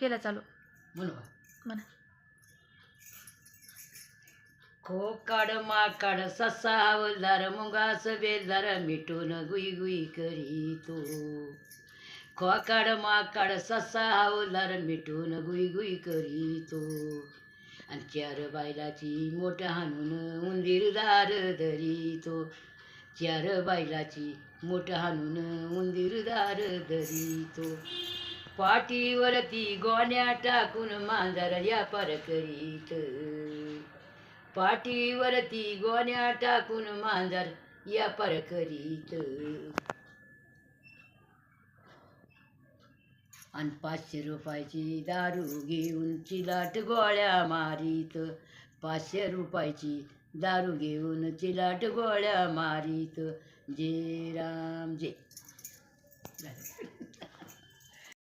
केला चालू म्हणू म्हणा. खोकाड माकाड ससा हवलदार मुंगास बेलदार मिठून गुई गुई करीतो. खोकाड माकाड ससा हवलदार मिठून गुई गुई करीतो. आणि चार बैलाची मोठ हाणून उंदीर दार धरीतो. चार बैलाची मोठ हाणून उंदीर दार धरीतो. पाठीवरती गोण्या टाकून मांजर या पर करीत. पाठीवरती गोण्या टाकून मांजर या पर करीत. आणि 500 रुपयाची दारू घेऊन चिलाट गोळ्या मारीत. 500 रुपयाची दारू घेऊन चिलाट गोळ्या मारीत. जय राम जय.